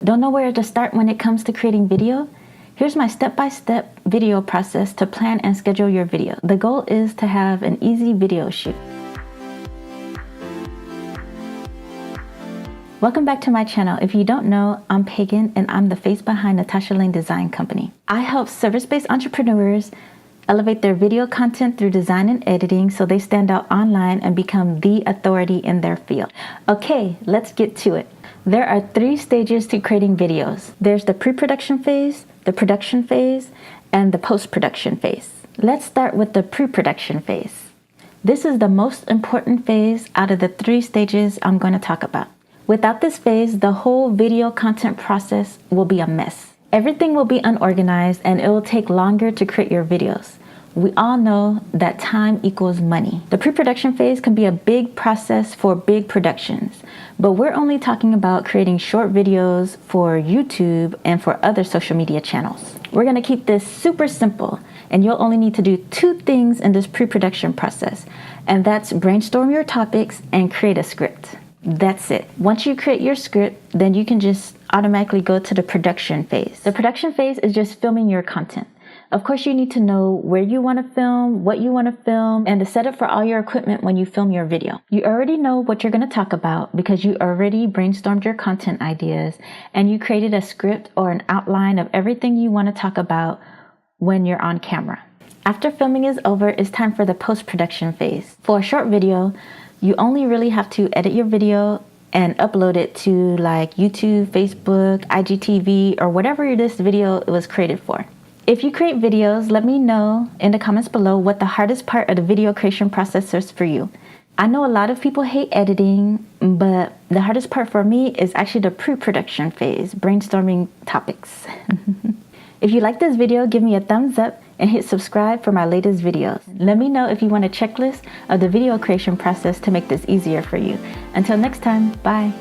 Don't know where to start when it comes to creating video? Here's my step-by-step video process to plan and schedule your video. The goal is to have an easy video shoot. Welcome back to my channel. If you don't know, I'm Pagan and I'm the face behind Natasha Lane Design Company. I help service-based entrepreneurs elevate their video content through design and editing so they stand out online and become the authority in their field. Okay, let's get to it. There are 3 stages to creating videos. There's the pre-production phase, the production phase, and the post-production phase. Let's start with the pre-production phase. This is the most important phase out of the 3 stages I'm going to talk about. Without this phase, the whole video content process will be a mess. Everything will be unorganized and it will take longer to create your videos. We all know that time equals money. The pre-production phase can be a big process for big productions, but we're only talking about creating short videos for YouTube and for other social media channels. We're gonna keep this super simple, and you'll only need to do 2 things in this pre-production process, and that's brainstorm your topics and create a script. That's it. Once you create your script, then you can just automatically go to the production phase. The production phase is just filming your content. Of course, you need to know where you want to film, what you want to film, and the setup for all your equipment when you film your video. You already know what you're going to talk about because you already brainstormed your content ideas and you created a script or an outline of everything you want to talk about when you're on camera. After filming is over, it's time for the post-production phase. For a short video, you only really have to edit your video and upload it to like YouTube, Facebook, IGTV, or whatever this video was created for. If you create videos, let me know in the comments below what the hardest part of the video creation process is for you. I know a lot of people hate editing, but the hardest part for me is actually the pre-production phase, brainstorming topics. If you like this video, give me a thumbs up and hit subscribe for my latest videos. Let me know if you want a checklist of the video creation process to make this easier for you. Until next time, bye.